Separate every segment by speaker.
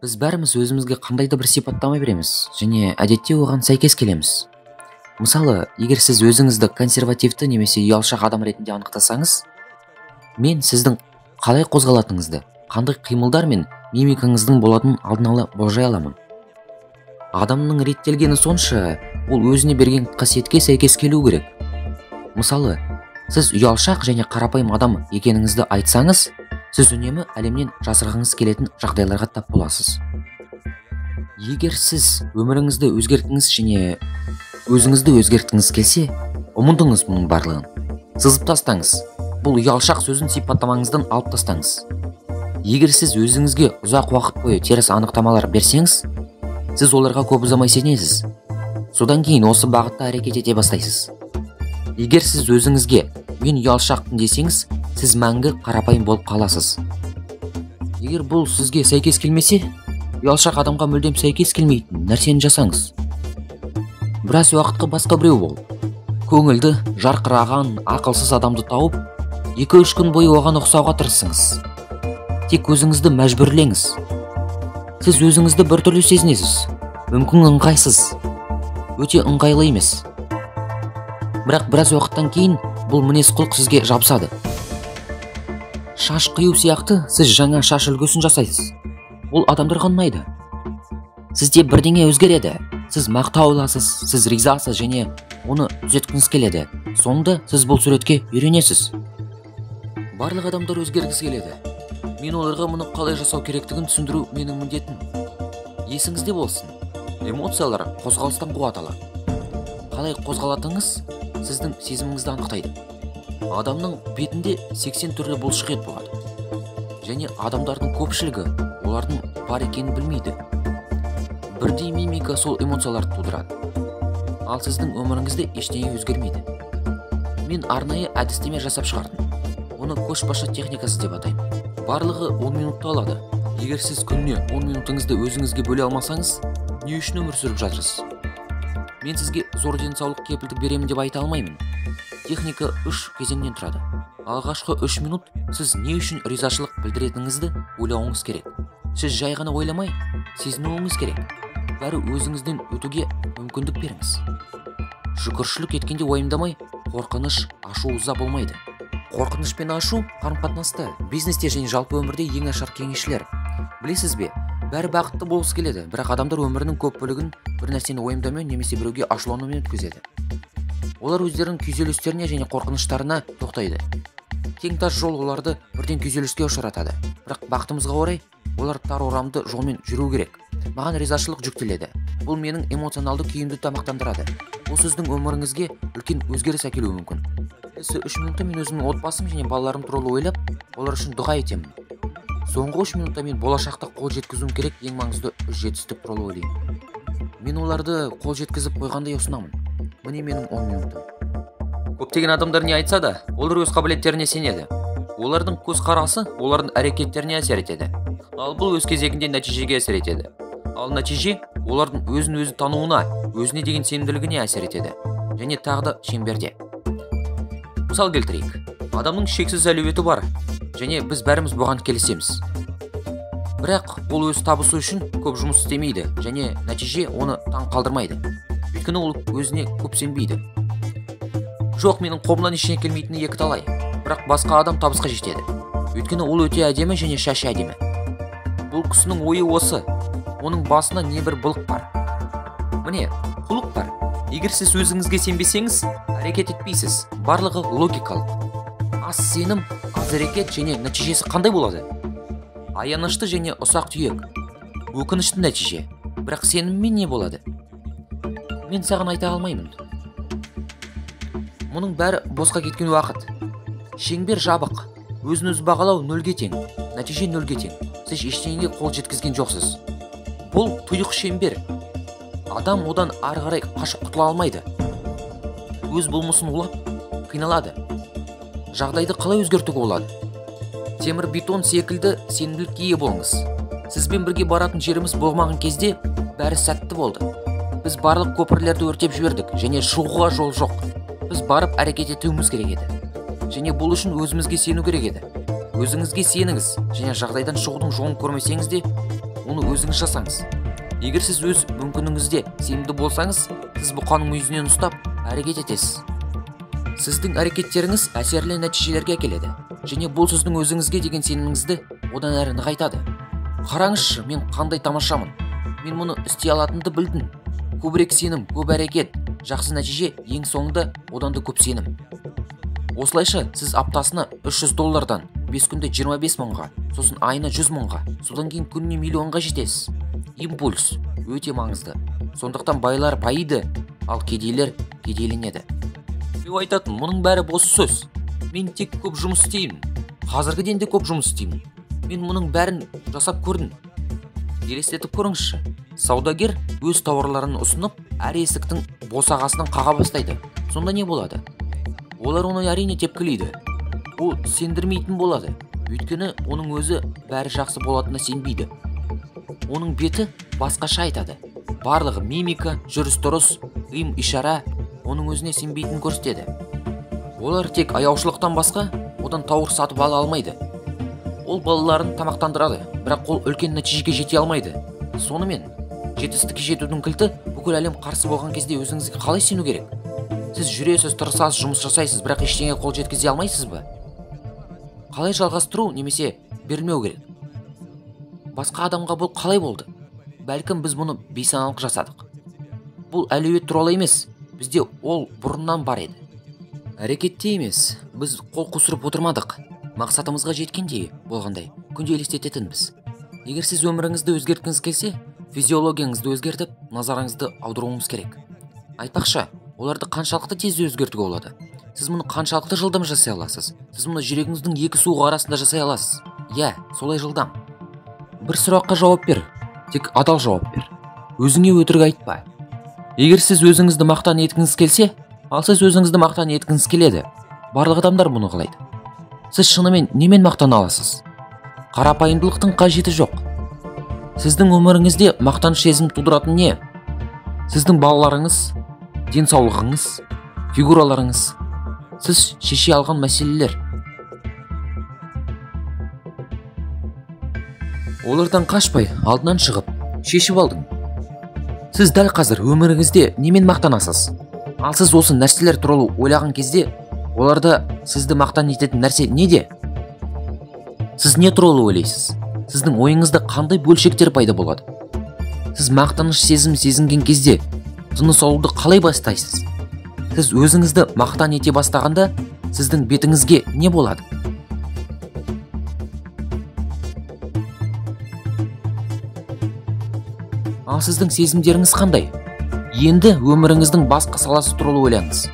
Speaker 1: Біз бәріміз өзімізге қандайды бір сипаттама береміз және әдетте оған сәйкес келеміз. Мысалы, егер сіз өзіңізді консервативті немесе ұялшақ адам ретінде анықтасаңыз, мен сіздің қалай қозғалатыныңызды, қандай қимылдар мен мимикаңыздың болатынын алдын ала болжай аламын. Адамның реттелгені сонша, ол өзіне берген қасиетке сәйкес келу керек. Мысалы, сіз ұялшақ және қарапайым адам екеніңізді айтсаңыз, сіз үнемі әлемнен жасырғыңыз келетін жағдайларға тап боласыз. Егер сіз өміріңізді өзгерткіңіз және өзіңізді өзгерткіңіз келсе, ұмытыңыз мұның барлығын. Сызып тастаңыз. Бұл ұялшақ сөзін сипаттамаңыздан алып тастаңыз. Егер сіз өзіңізге ұзақ уақыт бойы теріс анықтамалар берсеңіз, сіз оларға көп ұзамай сенесіз. Содан кейін осы бағытта әрекет ете бастайсыз. Егер сіз өзіңізге мен ұялшақпын десеңіз, сіз мәңгі қарапайым болып қаласыз. Егер бұл сізге сәйкес келмесе, ұялшақ адамға мүлдем сәйкес келмейтін нәрсені жасаңыз. Біраз уақытқа басқа біреу бол. Көңілді, жарқыраған, ақылсыз адамды тауып, 2-3 күн бойы оған ұқсауға тырысыңыз. Тек өзіңізді мәжбүрлеңіз. Сіз өзіңізді біртүрлі сезінесіз. Мүмкін ыңғайсыз. Өте ыңғайлы емес. Бірақ біраз уақыттан кейін бұл мінез-құлық сізге жабысады. Шаш қию сияқты сіз жаңа шаш үлгісін жасайсыз. Бұл адамдарға ұнайды. Сізде бірдеңе өзгереді. Сіз мақтау аласыз, сіз ризасыз және оны түзеткіңіз келеді. Соңында сіз бұл суретке үйренесіз. Барлық адамдар өзгергісі келеді. Мен оларға мұны қалай жасау керектігін түсіндіру менің міндетім. Есіңізде болсын. Эмоциялар қозғалыстан қуат алады. Қалай қозғалатыныңыз сіздің сезіміңізді анықтайды. Адамның бетінде 80 түрлі бұлшықет болады. Және адамдардың көпшілігі олардың бар екенін білмейді. Бірдей мимика сол эмоцияларды тудырады. Ал сіздің өміріңізде ештеңе өзгермейді. Мен арнайы әдістеме жасап шығардым. Оны көшбасшы техникасы деп атаймын. Барлығы 10 минутты алады. Егер сіз күніне 10 минутыңызды өзіңізге бөле алмасаңыз, не үшін өмір сүріп жатырсыз? Мен сізге зор денсаулық кепілдік беремін деп айта алмаймын. Техника 3 кезеңнен тұрады. Алғашқы 3 минут сіз не үшін ризашылық білдіретініңізді ойлауыңыз керек. Сіз жай ғана ойламай, сезінуіңіз керек. Бәрі өзіңізден өтуге мүмкіндік беріңіз. Шүкіршілік еткенде уайымдамай, қорқыныш, ашу ыза болмайды. Қорқыныш пен ашу қарым-қатынаста, бизнесте және жалпы өмірде ең нашар кеңесшілер. Білесіз бе, бәрі бақытты болғысы келеді, бірақ адамдар өмірінің көп бөлігін бір нәрсені уайымдаумен немесе біреуге ашуланумен өткізеді. Олар өздерінің күйзелістеріне және қорқыныштарына тоқтайды. Тең тас жол оларды бірден күйзеліске ұшыратады. Бірақ бақытымызға орай, олар тар орамды жолмен жүру керек. Маған ризашылық жүктеледі. Бұл менің эмоционалды күйімді тамақтандырады. Бұл сіздің өміріңізге үлкен өзгеріс әкелуі мүмкін. Осы 3 минутта мен өзімнің отбасым және балаларым туралы ойлап, олар үшін дұға етемін. Соңғы 3 минутта мен болашақта қол жеткізуім керек ең маңызды жетістік туралы ойлаймын. Мен оларды қол жеткізіп қойғандай ұсынамын. Міне менің 10 минутым. Көптеген адамдар не айтса да, олар өз қабілеттеріне сенеді. Олардың көзқарасы олардың әрекеттеріне әсер етеді. Ал бұл өз кезегінде нәтижеге әсер етеді. Ал нәтиже олардың өзін-өзі тануына, өзіне деген сенімділігіне әсер етеді. Және тағы да шеңберде. Мысал келтірейік. Адамның шексіз әлеуеті бар, және біз бәріміз бұған келісеміз. Бірақ ол өз табысы үшін көп жұмыс істемейді, және нәтиже оны таң қалдырмайды. Өйткені ол өзіне көп сенбейді. Жоқ, менің қолымнан ештеңе келмейтіні екіталай, бірақ басқа адам табысқа жетеді. Өйткені ол өте әдемі және шашы әдемі. Бұл кісінің ойы осы. Оның басына не бір былық бар. Міне, құлық бар. Егер сіз өзіңізге сенбесеңіз, әрекет етпейсіз. Барлығы логикалық. Аз сенім, аз әрекет және нәтижесі қандай болады? Аянышты және ұсақ түйек. Өкінішті нәтиже. Бірақ сеніммен не болады? Мен саған айта алмаймын. Мұның бәрі босқа кеткен уақыт. Шеңбер жабық. Өзін-өзі бағалау 0-ге тең. Нәтиже 0-ге тең. Сіз ештеңеге қол жеткізген жоқсыз. Бұл тұйық шеңбер. Адам одан ары қарай қашып құтыла алмайды. Өз болмысын улап, қиналады. Жағдайды қалай өзгертуге болады? Темір бетон секілді сенімділікке ие болыңыз. Сізбен бірге баратын жеріміз болмаған кезде бәрі сәтті болды. Біз барлық көпірлерді өртеп жібердік және шығуға жол жоқ. Біз барып әрекет етуіміз керек еді. Және бұл үшін өзімізге сену керек еді. Өзіңізге сеніңіз және жағдайдан шығудың жолын көрмесеңіз де, оны өзіңіз жасаңыз. Егер сіз өз мүмкіндігіңізде сенімді болсаңыз, сіз бұқаның мүйізінен ұстап әрекет етесіз. Сіздің әрекеттеріңіз әсерлі нәтижелерге әкеледі, және бұл сіздің өзіңізге деген сеніміңізді одан әрі нығайтады. Қараңызшы, мен қандай тамашамын. Мен мұны істей алатынымды білдім. Көбірек сенім, көп әрекет, жақсы нәтиже, ең соңында одан да көп сенім. Осылайша сіз аптасына $300-дан 5 күнде 25 мыңға, сосын айына 100 мыңға, содан кейін күніне миллионға жетесіз. Импульс өте маңызды. Сондықтан байлар байиды, ал кедейлер кедейленеді. Мен айтатын, мұның бәрі бос сөз. Мен тек көп жұмыс істеймін. Қазіргіден де көп жұмыс істеймін. Мен мұның бәрін жасап көрдім. Елестетіп көріңізші. Саудагер өз тауарларын ұсынып, әр есіктің босағасынан қаға бастайды. Сонда не болады? Олар оны әрине тепкілейді. Ол сендірмейтін болады. Өйткені оның өзі бәрі жақсы болатынына сенбейді. Оның беті басқаша айтады. Барлығы мимика, жүріс-тұрыс, ишара оның өзіне сенбейтін көрсетеді. Олар тек аяушылықтан басқа одан тауар сатып ала алмайды. Ол балаларын тамақтандырады, бірақ ол үлкен нәтижеге жете алмайды. Сонымен, жетістікке жетудің кілті бүкіл әлем қарсы болған кезде өзіңізге қалай сену керек? Сіз жүресіз, тырысасыз, жұмыс жасайсыз, бірақ ештеңеге қол жеткізе алмайсыз ба? Қалай жалғастыру немесе бермеу керек? Басқа адамға бұл қалай болды? Бәлкім біз мұны бейсаналық жасадық. Бұл әлеует туралы емес, бізде ол бұрыннан бар еді. Әрекетте емес, біз қол қусырып отырмадық. Мақсатымызға жеткендей болғандай, күнде елестететінбіз. Егер сіз өміріңізді өзгерткіңіз келсе, физиологияңызды өзгертіп, назарыңызды аударуыңыз керек. Айтпақша, оларды қаншалықты тез өзгертуге болады? Сіз мұны қаншалықты жылдам жасай аласыз? Сіз мұны жүрегіңіздің екі суығы арасында жасай аласыз? Иә, солай жылдам. Бір сұраққа жауап бер, тек адал жауап бер. Өзіңе өтірік айтпа. Егер сіз өзіңізді мақтан еткіңіз келсе, ал сіз өзіңізді мақтан еткіңіз келеді. Барлық адамдар мұны қалайды. Сіз шынымен немен мақтан аласыз? Қарапайымдылықтың қажеті жоқ. Сіздің өміріңізде мақтаныш сезім тудыратын не? Сіздің балаларыңыз, денсаулығыңыз, фигураларыңыз, сіз шеше алған мәселелер. Олардан қашпай, алдынан шығып, шешіп алдың. Сіз дәл қазір өміріңізде немен мақтанасыз? Ал сіз осы нәрселер туралы ойлаған кезде, оларда сізді мақтан ететін нәрсе неде? Сіз не туралы ойлайсыз? Сіздің ойыңызда қандай бөлшектер пайда болады? Сіз мақтаныш сезінген кезде тыныс алуды қалай бастайсыз? Сіз өзіңізді мақтан ете бастағанда, сіздің бетіңізге не болады? Ал сіздің сезімдеріңіз қандай? Енді өміріңіздің басқа саласы туралы ойлаңыз.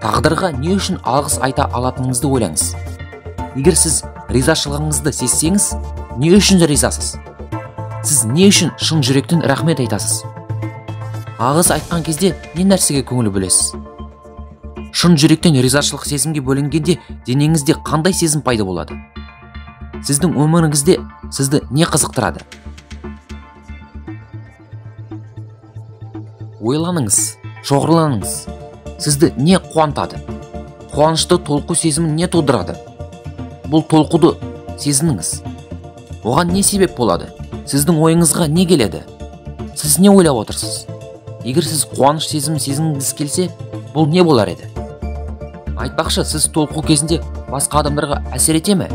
Speaker 1: Тағдырға не үшін алғыс айта алатыныңызды ойлаңыз. Егер сіз ризашылығыңызды сезсеңіз, не үшін ризасыз? Сіз не үшін шын жүректен рахмет айтасыз? Алғыс айтқан кезде не нәрсеге көңіл бөлесіз? Шын жүректен ризашылық сезімге бөленгенде денеңізде қандай сезім пайда болады? Сіздің өміріңізде сізді не қызықтырады? Ойланыңыз, шоғырланыңыз. Сізді не қуантады? Қуанышты толқу сезімін не тудырады? Бұл толқуды сезініңіз. Оған не себеп болады? Сіздің ойыңызға не келеді? Сіз не ойлап отырсыз? Егер сіз қуаныш сезімін сезінгіңіз келсе, бұл не болар еді? Айтпақшы, сіз толқу кезінде басқа адамдарға әсер ете ме?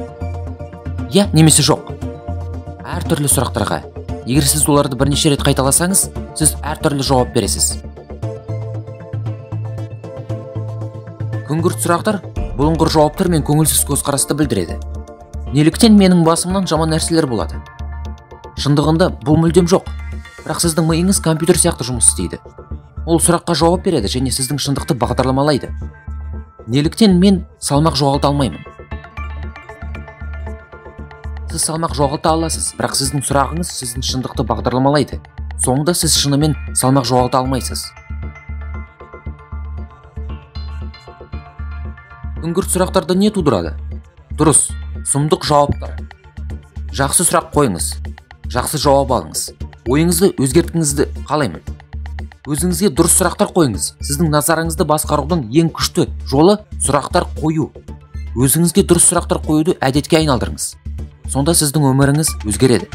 Speaker 1: Я немесе жоқ? Әртүрлі сұрақтарға. Егер сіз оларды бірнеше рет қайталасаңыз, сіз әртүрлі жауап бересіз. Күңгірт сұрақтар бұлыңғыр жауаптар мен көңілсіз көзқарасты білдіреді. Неліктен менің басымнан жаман нәрселер болады? Шындығында бұл мүлдем жоқ, бірақ сіздің миыңыз компьютер сияқты жұмыс істейді. Ол сұраққа жауап береді және сіздің шындықты бағдарламалайды. Неліктен мен салмақ жоғалта алмаймын? Сіз салмақ жоғалта аласыз, бірақ сіздің сұрағыңыз сіздің шындықты бағдарламалайды. Соңында сіз шынымен салмақ жоғалта алмайсыз. Күңгірт сұрақтарды не тудырады? Дұрыс, сұмдық жауаптар. Жақсы сұрақ қойыңыз, жақсы жауап алыңыз. Ойыңызды өзгерткіңізді қалаймын. Өзіңізге дұрыс сұрақтар қойыңыз. Сіздің назарыңызды басқарудың ең күшті жолы сұрақтар қою. Өзіңізге дұрыс сұрақтар қоюды әдетке айналдырыңыз. Сонда сіздің өміріңіз өзгереді.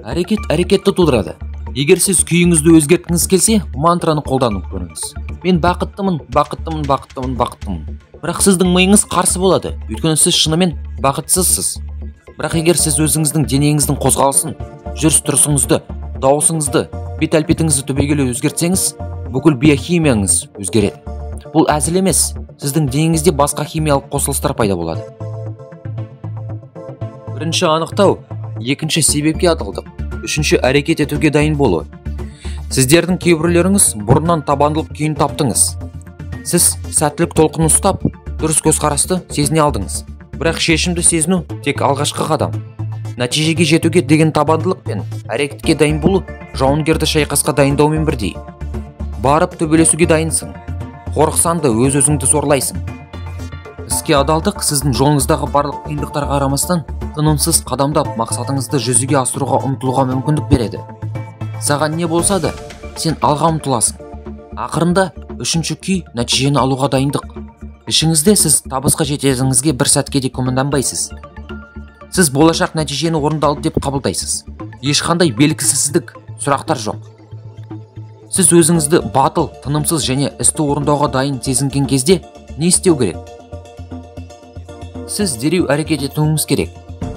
Speaker 1: әрекетті тудырады. Егер сіз күйіңізді өзгерткіңіз келсе, мантраны қолданып көріңіз. Мен бақыттымын. Бірақ сіздің миыңыз қарсы болады, өйткені сіз шынымен бақытсызсыз. Бірақ егер сіз өзіңіздің денеңіздің қозғалысын, жүріс-тұрысыңызды, дауысыңызды, бет-әлпетіңізді түбегейлі өзгертсеңіз, бүкіл биохимияңыз өзгереді. Бұл әзіл емес, сіздің денеңізде басқа химиялық қосылыстар пайда болады. Бірінші анықтау, екінші себепке адалдық, үшінші әрекет етуге дайын болу. Сіздердің кейбіреулеріңіз бұрыннан табандылық күйін таптыңыз. Сіз сәттілік толқынын ұстап, дұрыс көзқарасты сезіне алдыңыз. Бірақ шешімді сезіну тек алғашқы қадам. Нәтижеге жетуге деген табандылық пен әрекетке дайын болу жауынгерді шайқасқа дайындаумен бірдей. Барып төбелесуге дайынсың. Қорықсаң да өз-өзіңді зорлайсың. Іске адалдық сіздің жолыңыздағы барлық қиындықтарға қарамастан тынымсыз қадамдап мақсатыңызды жүзеге асыруға ұмтылуға мүмкіндік береді. Саған не болса да, сен алға ұмтыласың. Ақырында үшінші күй нәтижені алуға дайындық. Ішіңізде сіз табысқа жететініңізге бір сәтке де күмәнданбайсыз. Сіз болашақ нәтижені орындалды деп қабылдайсыз. Ешқандай белгісіздік, сұрақтар жоқ. Сіз өзіңізді батыл, тынымсыз және істі орындауға дайын сезінген кезде не істеу керек? Сіз дереу әрекет етуіңіз керек.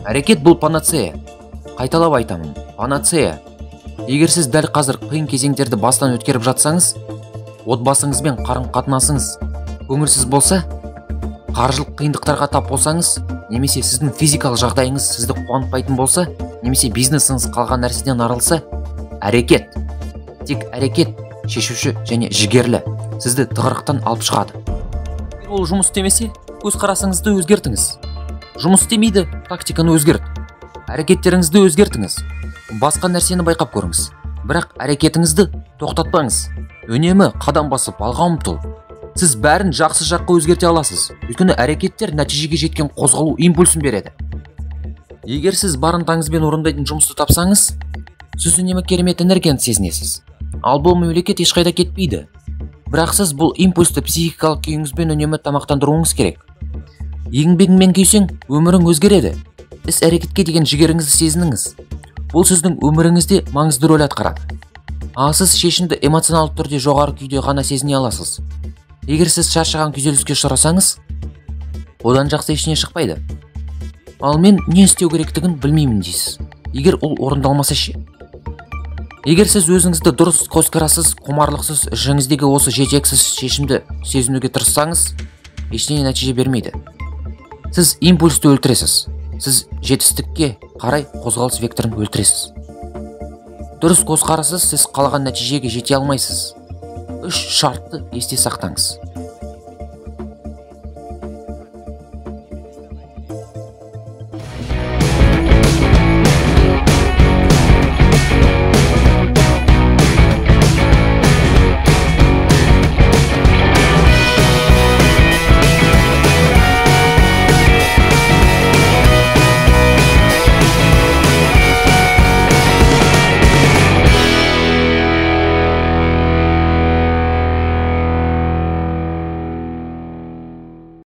Speaker 1: Әрекет бұл панацея. Қайталап айтамын, панацея. Егер сіз дәл қазір қиын кезеңдерді бастан өткеріп жатсаңыз, отбасыңызбен қарым-қатынасыңыз көңілсіз болса, қаржылық қиындықтарға тап болсаңыз, немесе сіздің физикалық жағдайыңыз сізді қуантпайтын болса, немесе бизнесіңіз қалған нәрседен арылса, әрекет. Тек әрекет шешуші және жігерлі сізді тығырықтан алып шығады. Ол жұмыс істемесе, көзқарасыңызды өзгертіңіз. Жұмыс істемейді, тактиканы өзгерт. Әрекеттеріңізді өзгертіңіз. Басқа нәрсені байқап көріңіз. Бірақ әрекетіңізді тоқтатпаңыз. Үнемі қадам басып алға ұмтыл. Сіз бәрін жақсы жаққа өзгерте аласыз. Өйткені әрекеттер нәтижеге жеткен қозғалу импульсін береді. Егер сіз барынтаңызбен орындайтын жұмысты тапсаңыз, сіз үнемі керемет энергияны сезінесіз. Ал бұл мемлекет ешқайда кетпейді. Бірақ сіз бұл импульсті психикалық күйіңізбен үнемі тамақтандыруыңыз керек. Еңбегіңмен күйсең, өмірің өзгереді. Іс әрекетке деген жігеріңізді сезініңіз. Бұл сіздің өміріңізде маңызды рөл атқарады. Ал сіз шешімді эмоционалдық түрде жоғары күйде ғана сезіне аласыз. Егер сіз шаршаған күйзеліске ұшырасаңыз, одан жақсы ештеңе шықпайды. Ал мен не істеу керектігін білмеймін дейсіз. Егер ол орындалмаса ше? Егер сіз өзіңізді дұрыс көзқарассыз, құмарлықсыз, ішіңіздегі осы жетексіз шешімді сезінуге тырыссаңыз, ештеңе нәтиже бермейді. Сіз импульсті өлтіресіз. Сіз жетістікке қарай қозғалыс векторын өлтіресіз. Дұрыс көзқарассыз сіз қалаған нәтижеге жете алмайсыз. 3 шартты есте сақтаңыз.